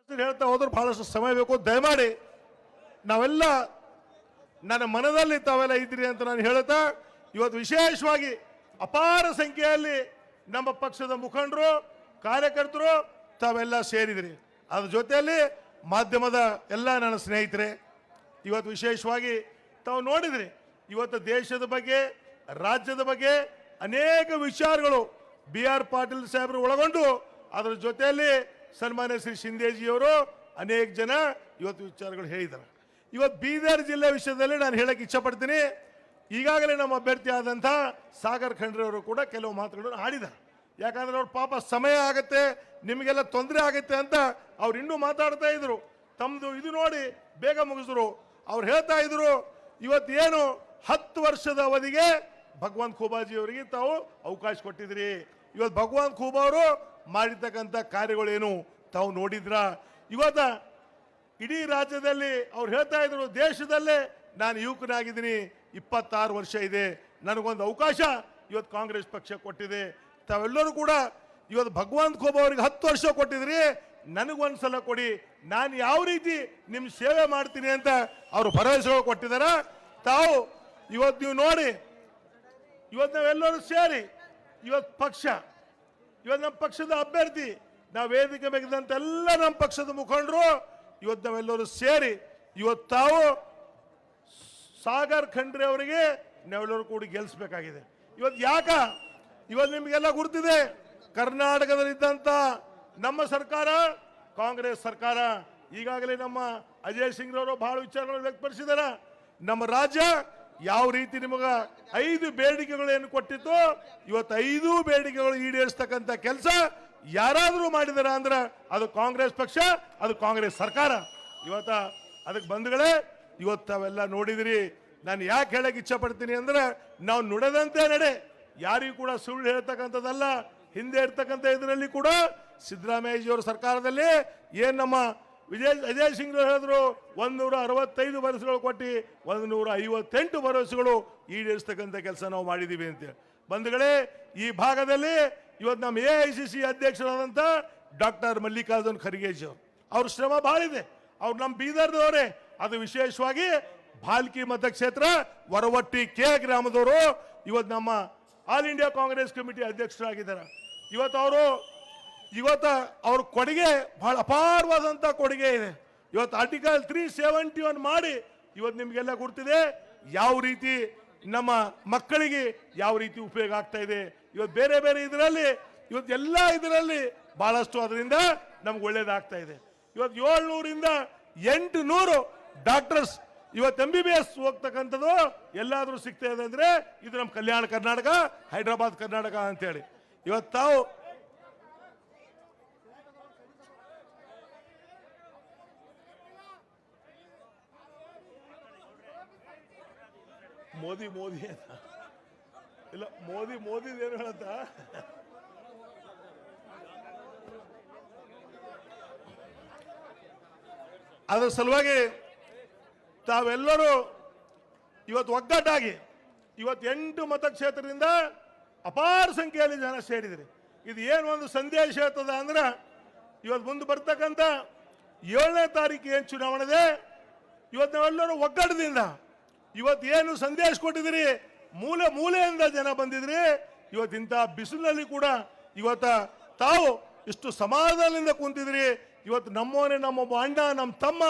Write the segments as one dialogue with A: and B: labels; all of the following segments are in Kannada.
A: ಹೇಳ್ತಾ ಹೋದ್ರೆ ಬಹಳಷ್ಟು ಸಮಯ ಬೇಕು. ದಯಮಾಡಿ ನಾವೆಲ್ಲ ನನ್ನ ಮನದಲ್ಲಿ ತಾವೆಲ್ಲ ಇದ್ರಿ ಅಂತ ನಾನು ಹೇಳ್ತಾ, ಇವತ್ತು ವಿಶೇಷವಾಗಿ ಅಪಾರ ಸಂಖ್ಯೆಯಲ್ಲಿ ನಮ್ಮ ಪಕ್ಷದ ಮುಖಂಡರು, ಕಾರ್ಯಕರ್ತರು ತಾವೆಲ್ಲ ಸೇರಿದ್ರಿ. ಅದ್ರ ಜೊತೆಯಲ್ಲಿ ಮಾಧ್ಯಮದ ಎಲ್ಲ ನನ್ನ ಸ್ನೇಹಿತರೆ, ಇವತ್ತು ವಿಶೇಷವಾಗಿ ತಾವು ನೋಡಿದ್ರಿ, ಇವತ್ತು ದೇಶದ ಬಗ್ಗೆ, ರಾಜ್ಯದ ಬಗ್ಗೆ ಅನೇಕ ವಿಚಾರಗಳು ಬಿ ಆರ್ ಪಾಟೀಲ್ ಸಾಹೇಬರು ಒಳಗೊಂಡು, ಅದರ ಜೊತೆಯಲ್ಲಿ ಸನ್ಮಾನ್ಯ ಶ್ರೀ ಶಿಂದೇಜಿಯವರು ಅನೇಕ ಜನ ಇವತ್ತು ವಿಚಾರಗಳು ಹೇಳಿದ್ದಾರೆ. ಇವತ್ತು ಬೀದರ್ ಜಿಲ್ಲೆ ವಿಷಯದಲ್ಲಿ ನಾನು ಹೇಳಕ್ಕೆ ಇಚ್ಛಪಡ್ತೀನಿ. ಈಗಾಗಲೇ ನಮ್ಮ ಅಭ್ಯರ್ಥಿ ಆದಂಥ ಸಾಗರ್ ಖಂಡ್ರೆ ಅವರು ಕೂಡ ಕೆಲವು ಮಾತುಗಳನ್ನು ಆಡಿದ್ದಾರೆ. ಯಾಕಂದ್ರೆ ಅವ್ರ ಪಾಪ ಸಮಯ ಆಗುತ್ತೆ, ನಿಮಗೆಲ್ಲ ತೊಂದರೆ ಆಗುತ್ತೆ ಅಂತ ಅವ್ರು ಇನ್ನೂ ಮಾತಾಡ್ತಾ ಇದ್ರು. ತಮ್ಮದು ಇದು ನೋಡಿ ಬೇಗ ಮುಗಿಸಿದ್ರು. ಅವ್ರು ಹೇಳ್ತಾ ಇದ್ರು, ಇವತ್ತೇನು 10 ವರ್ಷದ ಅವಧಿಗೆ ಭಗವಂತ ಖೂಬಾಜಿ ಅವರಿಗೆ ತಾವು ಅವಕಾಶ ಕೊಟ್ಟಿದ್ರಿ. ಇವತ್ತು ಭಗವಂತ ಖೂಬಾ ಅವರು ಮಾಡಿರ್ತಕ್ಕಂಥ ಕಾರ್ಯಗಳೇನು ತಾವು ನೋಡಿದ್ರ. ಇವತ್ತ ಇಡೀ ರಾಜ್ಯದಲ್ಲಿ ಅವ್ರು ಹೇಳ್ತಾ ಇದ್ರು, ದೇಶದಲ್ಲೇ ನಾನು ಯುವಕನಾಗಿದ್ದೀನಿ, 26 ವರ್ಷ ಇದೆ, ನನಗೊಂದು ಅವಕಾಶ ಇವತ್ತು ಕಾಂಗ್ರೆಸ್ ಪಕ್ಷ ಕೊಟ್ಟಿದೆ. ತಾವೆಲ್ಲರೂ ಕೂಡ ಇವತ್ತು ಭಗವಂತ ಖೂಬಾ ಅವರಿಗೆ 10 ವರ್ಷ ಕೊಟ್ಟಿದ್ರಿ, ನನಗೊಂದ್ಸಲ ಕೊಡಿ, ನಾನು ಯಾವ ರೀತಿ ನಿಮ್ಮ ಸೇವೆ ಮಾಡ್ತೀನಿ ಅಂತ ಅವರು ಭರವಸೆ ಕೊಟ್ಟಿದ್ದಾರೆ. ತಾವು ಇವತ್ತು ನೀವು ನೋಡಿ, ಇವತ್ತು ನಾವೆಲ್ಲರೂ ಸೇರಿ ಇವತ್ತು ಪಕ್ಷ, ಇವತ್ತು ನಮ್ಮ ಪಕ್ಷದ ಅಭ್ಯರ್ಥಿ, ನಾವು ವೇದಿಕೆ ಬೇಕಿದ್ದಂತೆಲ್ಲ ನಮ್ಮ ಪಕ್ಷದ ಮುಖಂಡರು ಇವತ್ತು ನಾವೆಲ್ಲರೂ ಸೇರಿ ಇವತ್ತು ತಾವು ಸಾಗರ್ ಖಂಡ್ರೆ ಅವರಿಗೆ ನಾವೆಲ್ಲರೂ ಕೂಡ ಗೆಲ್ಲಿಸಬೇಕಾಗಿದೆ. ಇವತ್ತು ಇವತ್ತು ನಿಮಗೆಲ್ಲ ಗುರ್ತಿದೆ, ಕರ್ನಾಟಕದಲ್ಲಿದ್ದಂಥ ನಮ್ಮ ಸರ್ಕಾರ ಕಾಂಗ್ರೆಸ್ ಸರ್ಕಾರ. ಈಗಾಗಲೇ ನಮ್ಮ ಅಜಯ್ ಸಿಂಗ್ ಅವರು ಬಹಳ ವಿಚಾರಗಳನ್ನು ವ್ಯಕ್ತಪಡಿಸಿದಾರೆ. ನಮ್ಮ ರಾಜ್ಯ ಯಾವ ರೀತಿ ನಿಮಗೆ 5 ಬೇಡಿಕೆಗಳು ಏನು ಕೊಟ್ಟಿತ್ತು, ಇವತ್ತು 5 ಬೇಡಿಕೆಗಳು ಈಡೇರಿಸ್ತಕ್ಕಂಥ ಕೆಲಸ ಯಾರಾದರೂ ಮಾಡಿದಾರ ಅಂದ್ರೆ ಅದು ಕಾಂಗ್ರೆಸ್ ಪಕ್ಷ, ಅದು ಕಾಂಗ್ರೆಸ್ ಸರ್ಕಾರ. ಇವತ್ತ ಅದಕ್ಕೆ ಬಂಧುಗಳೇ, ಇವತ್ತು ತಾವೆಲ್ಲ ನೋಡಿದಿರಿ. ನಾನು ಯಾಕೆ ಹೇಳಕ್ಕೆ ಇಚ್ಛೆ ಪಡ್ತೀನಿ ಅಂದ್ರೆ, ನಾವು ನುಡಿದಂತೆ ನಡೆ, ಯಾರಿಗೂ ಕೂಡ ಸುಳ್ಳು ಹೇಳ್ತಕ್ಕಂಥದ್ದಲ್ಲ. ಹಿಂದೆ ಇರ್ತಕ್ಕಂಥ ಇದರಲ್ಲಿ ಕೂಡ ಸಿದ್ದರಾಮಯ್ಯಜಿಯವರ ಸರ್ಕಾರದಲ್ಲಿ ಏನು ನಮ್ಮ ಅಜಯ್ ಸಿಂಗ್ ಹೇಳಿದ್ರು, 165 ಭರವಸೆಗಳು ಕೊಟ್ಟು 158 ಭರವಸೆಗಳು ಈಡೇರಿಸ್ತಕ್ಕಂಥ ಕೆಲಸ ನಾವು ಮಾಡಿದ್ದೀವಿ ಅಂತೇಳಿ. ಬಂಧುಗಳೇ, ಈ ಭಾಗದಲ್ಲಿ ಇವತ್ತು ನಮ್ಮ AICC ಅಧ್ಯಕ್ಷರಾದಂಥ ಡಾಕ್ಟರ್ ಮಲ್ಲಿಕಾರ್ಜುನ್ ಖರ್ಗೆಜಿ ಅವ್ರ ಶ್ರಮ ಭಾಳ ಇದೆ. ಅವ್ರು ನಮ್ಮ ಬೀದರ್ದವರೇ. ಅದು ವಿಶೇಷವಾಗಿ ಭಾಲ್ಕಿ ಮತಕ್ಷೇತ್ರ ವರವಟ್ಟಿ ಕೆ ಗ್ರಾಮದವರು ಇವತ್ತು ನಮ್ಮ ಆಲ್ ಇಂಡಿಯಾ ಕಾಂಗ್ರೆಸ್ ಕಮಿಟಿ ಅಧ್ಯಕ್ಷರಾಗಿದ್ದಾರೆ. ಇವತ್ತು ಅವ್ರ ಕೊಡುಗೆ ಬಹಳ ಅಪಾರವಾದಂಥ ಕೊಡುಗೆ ಇದೆ. ಇವತ್ತು ಆರ್ಟಿಕಲ್ 371 ಮಾಡಿ ಇವತ್ತು ನಿಮಗೆಲ್ಲ ಗುರ್ತಿದೆ ಯಾವ ರೀತಿ ನಮ್ಮ ಮಕ್ಕಳಿಗೆ ಯಾವ ರೀತಿ ಉಪಯೋಗ ಆಗ್ತಾ ಇದೆ. ಇವತ್ತು ಬೇರೆ ಬೇರೆ ಇದರಲ್ಲಿ ಇವತ್ತು ಎಲ್ಲ ಇದರಲ್ಲಿ ಬಹಳಷ್ಟು ಅದರಿಂದ ನಮ್ಗೆ ಒಳ್ಳೇದಾಗ್ತಾ ಇದೆ. ಇವತ್ತು 700ರಿಂದ 800 ಡಾಕ್ಟರ್ಸ್ ಇವತ್ತು MBBS ಹೋಗ್ತಕ್ಕಂಥದ್ದು ಎಲ್ಲಾದರೂ ಸಿಗ್ತಾ ಇದೆ ಅಂದ್ರೆ ಇದು ನಮ್ಮ ಕಲ್ಯಾಣ ಕರ್ನಾಟಕ, ಹೈದರಾಬಾದ್ ಕರ್ನಾಟಕ ಅಂತೇಳಿ. ಇವತ್ತು ತಾವು ಮೋದಿ ಇಲ್ಲ, ಮೋದಿ ಏನು ಹೇಳತ್ತ, ಅದರ ಸಲುವಾಗಿ ತಾವೆಲ್ಲರೂ ಇವತ್ತು ಒಗ್ಗಟ್ಟಾಗಿ ಇವತ್ತು 8 ಮತಕ್ಷೇತ್ರದಿಂದ ಅಪಾರ ಸಂಖ್ಯೆಯಲ್ಲಿ ಜನ ಸೇರಿದ್ರಿ. ಇದು ಏನು ಒಂದು ಸಂದೇಶ ಹೇಳ್ತದ ಅಂದ್ರೆ, ಇವತ್ತು ಮುಂದೆ ಬರ್ತಕ್ಕಂಥ 7ನೇ ತಾರೀಕು ಏನು ಚುನಾವಣೆ ಇದೆ, ಇವತ್ತು ನಾವೆಲ್ಲರೂ ಒಗ್ಗಟ್ಟದಿಂದ ಇವತ್ತು ಏನು ಸಂದೇಶ ಕೊಟ್ಟಿದ್ದೀರಿ, ಮೂಲೆಯಿಂದ ಜನ ಬಂದಿದ್ರಿ. ಇವತ್ತಿಂಥ ಬಿಸಿಲಿನಲ್ಲಿ ಕೂಡ ಇವತ್ತ ತಾವು ಇಷ್ಟು ಸಮಾಧಾನದಿಂದ ಕುಂತಿದ್ರಿ. ಇವತ್ತು ನಮ್ಮವನೇ, ನಮ್ಮ ಅಣ್ಣ, ನಮ್ಮ ತಮ್ಮ,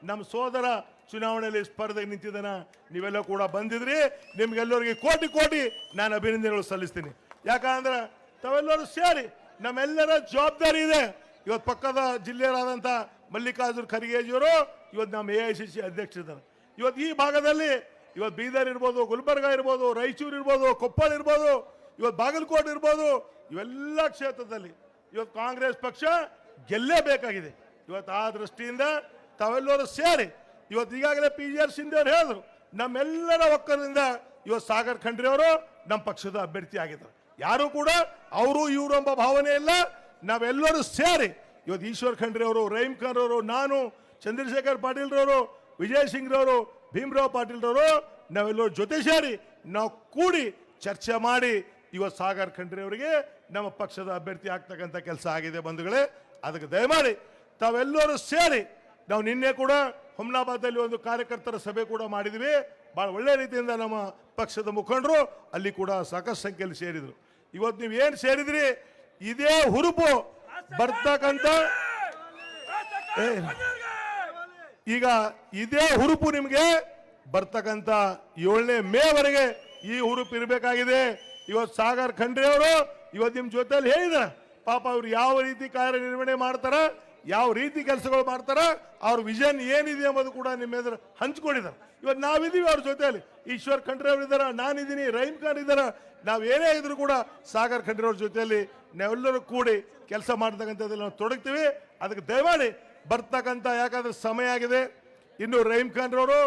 A: ನಮ್ಮ ಸೋದರ ಚುನಾವಣೆಯಲ್ಲಿ ಸ್ಪರ್ಧೆಗೆ ನಿಂತಿದ್ದಾನ. ನೀವೆಲ್ಲ ಕೂಡ ಬಂದಿದ್ರಿ. ನಿಮ್ಗೆಲ್ಲರಿಗೆ ಕೋಟಿ ನಾನು ಅಭಿನಂದನೆಗಳು ಸಲ್ಲಿಸ್ತೀನಿ. ಯಾಕಂದ್ರೆ ತಾವೆಲ್ಲರೂ ಸೇರಿ ನಮ್ಮೆಲ್ಲರ ಜವಾಬ್ದಾರಿ ಇದೆ. ಇವತ್ತು ಪಕ್ಕದ ಜಿಲ್ಲೆಯರಾದಂಥ ಮಲ್ಲಿಕಾರ್ಜುನ್ ಖರ್ಗೆಜಿಯವರು ಇವತ್ತು ನಮ್ಮ AICC ಅಧ್ಯಕ್ಷರಿದ್ದಾರೆ. ಇವತ್ತು ಈ ಭಾಗದಲ್ಲಿ ಇವತ್ತು ಬೀದರ್ ಇರ್ಬೋದು, ಗುಲ್ಬರ್ಗ ಇರ್ಬೋದು, ರಾಯಚೂರು ಇರ್ಬೋದು, ಕೊಪ್ಪಳ ಇರ್ಬೋದು, ಇವತ್ತು ಬಾಗಲಕೋಟೆ ಇರ್ಬೋದು, ಇವೆಲ್ಲ ಕ್ಷೇತ್ರದಲ್ಲಿ ಇವತ್ತು ಕಾಂಗ್ರೆಸ್ ಪಕ್ಷ ಗೆಲ್ಲೇಬೇಕಾಗಿದೆ. ಇವತ್ತು ಆ ದೃಷ್ಟಿಯಿಂದ ತಾವೆಲ್ಲರೂ ಸೇರಿ ಇವತ್ತು ಈಗಾಗಲೇ PGR ಶಿಂದೆ ಅವರು ಹೇಳಿದ್ರು, ನಮ್ಮೆಲ್ಲರ ಒಕ್ಕಲಿಂದ ಇವತ್ತು ಸಾಗರ್ ಖಂಡ್ರೆ ಅವರು ನಮ್ಮ ಪಕ್ಷದ ಅಭ್ಯರ್ಥಿ ಆಗಿದ್ದಾರೆ. ಯಾರು ಕೂಡ ಅವರು ಇವರು ಎಂಬ ಭಾವನೆ ಇಲ್ಲ. ನಾವೆಲ್ಲರೂ ಸೇರಿ ಇವತ್ತು ಈಶ್ವರ್ ಖಂಡ್ರೆ ಅವರು, ರಹೀಂ ಖಾನ್ ಅವರು, ನಾನು, ಚಂದ್ರಶೇಖರ್ ಪಾಟೀಲ್ ರವರು, ವಿಜಯ್ ಸಿಂಗ್ ರವರು, ಭೀಮರಾವ್ ಪಾಟೀಲ್ ರವರು ನಾವೆಲ್ಲರೂ ಜೊತೆ ಸೇರಿ ನಾವು ಕೂಡಿ ಚರ್ಚೆ ಮಾಡಿ ಇವತ್ತು ಸಾಗರ್ ಖಂಡ್ರೆ ಅವರಿಗೆ ನಮ್ಮ ಪಕ್ಷದ ಅಭ್ಯರ್ಥಿ ಆಗ್ತಕ್ಕಂಥ ಕೆಲಸ ಆಗಿದೆ. ಬಂಧುಗಳೇ, ಅದಕ್ಕೆ ದಯಮಾಡಿ ತಾವೆಲ್ಲರೂ ಸೇರಿ ನಾವು ನಿನ್ನೆ ಕೂಡ ಹುಮ್ನಾಬಾದಲ್ಲಿ ಒಂದು ಕಾರ್ಯಕರ್ತರ ಸಭೆ ಕೂಡ ಮಾಡಿದ್ವಿ. ಬಹಳ ಒಳ್ಳೆ ರೀತಿಯಿಂದ ನಮ್ಮ ಪಕ್ಷದ ಮುಖಂಡರು ಅಲ್ಲಿ ಕೂಡ ಸಾಕಷ್ಟು ಸಂಖ್ಯೆಯಲ್ಲಿ ಸೇರಿದ್ರು. ಇವತ್ತು ನೀವು ಏನು ಸೇರಿದ್ರಿ, ಇದೇ ಹುರುಪು ಬರ್ತಕ್ಕಂಥ ಈಗ ಇದೇ ಹುರುಪು ನಿಮಗೆ ಬರ್ತಕ್ಕಂಥ 7ನೇ ಮೇವರೆಗೆ ಈ ಹುರುಪು ಇರಬೇಕಾಗಿದೆ. ಇವತ್ತು ಸಾಗರ್ ಖಂಡ್ರೆ ಅವರು ಇವತ್ತು ನಿಮ್ಮ ಜೊತೆಯಲ್ಲಿ ಹೇಳಿದಾರೆ, ಪಾಪ ಅವ್ರು ಯಾವ ರೀತಿ ಕಾರ್ಯನಿರ್ವಹಣೆ ಮಾಡ್ತಾರ, ಯಾವ ರೀತಿ ಕೆಲಸಗಳು ಮಾಡ್ತಾರ, ಅವ್ರ ವಿಷನ್ ಏನಿದೆ ಎಂಬುದು ಕೂಡ ನಿಮ್ಮ ಎದುರು ಹಂಚ್ಕೊಂಡಿದ್ದಾರೆ. ಇವತ್ತು ನಾವಿದ್ದೀವಿ ಅವ್ರ ಜೊತೆಯಲ್ಲಿ. ಈಶ್ವರ್ ಖಂಡ್ರೆ ಅವರು ಇದ್ದಾರ, ನಾನಿದ್ದೀನಿ, ರಹೀಂ ಖಾನ್ ಇದ್ದಾರ. ನಾವು ಏನೇ ಇದ್ರು ಕೂಡ ಸಾಗರ್ ಖಂಡ್ರೆ ಅವ್ರ ಜೊತೆಯಲ್ಲಿ ನಾವೆಲ್ಲರೂ ಕೂಡಿ ಕೆಲಸ ಮಾಡ್ತಕ್ಕಂಥದ್ದಲ್ಲಿ ನಾವು ತೊಡಗ್ತೀವಿ. ಅದಕ್ಕೆ ದಯಮಾಡಿ ಬರ್ತಕ್ಕಂಥ, ಯಾಕಂದ್ರೆ ಸಮಯ ಆಗಿದೆ. ಇನ್ನು ರಹೀಂ ಖಾನ್ ಅವರು,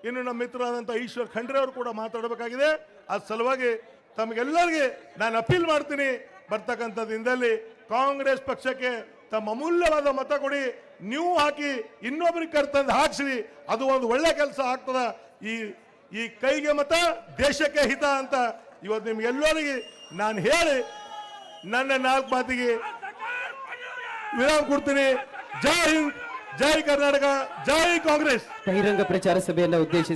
A: ಇನ್ನು ನಮ್ಮ ಮಿತ್ರರಾದಂಥ ಈಶ್ವರ್ ಖಂಡ್ರೆ ಅವರು ಕೂಡ ಮಾತಾಡಬೇಕಾಗಿದೆ. ಅದ್ ಸಲುವಾಗಿ ತಮಗೆಲ್ಲರಿಗೆ ನಾನು ಅಪೀಲ್ ಮಾಡ್ತೀನಿ, ಬರ್ತಕ್ಕಂಥ ದಿನದಲ್ಲಿ ಕಾಂಗ್ರೆಸ್ ಪಕ್ಷಕ್ಕೆ ತಮ್ಮ ಅಮೂಲ್ಯವಾದ ಮತ ಕೊಡಿ. ನೀವು ಹಾಕಿ ಇನ್ನೊಬ್ಬರಿಗೆ ಕರ್ತಂದು ಹಾಕ್ಸಿರಿ, ಅದು ಒಂದು ಒಳ್ಳೆ ಕೆಲಸ ಆಗ್ತದ. ಈ ಕೈಗೆ ಮತ ದೇಶಕ್ಕೆ ಹಿತ ಅಂತ ಇವತ್ತು ನಿಮ್ಗೆಲ್ಲರಿಗೆ ನಾನು ಹೇಳಿ ನನ್ನ 4 ಮಾತಿಗೆ ವಿರಾಮ ಕೊಡ್ತೀನಿ. ಜೈ ಹಿಂದ್, ಜೈ ಕರ್ನಾಟಕ, ಜೈ ಕಾಂಗ್ರೆಸ್.
B: ಬಹಿರಂಗ ಪ್ರಚಾರ ಸಭೆಯನ್ನು ಉದ್ದೇಶಿಸಿ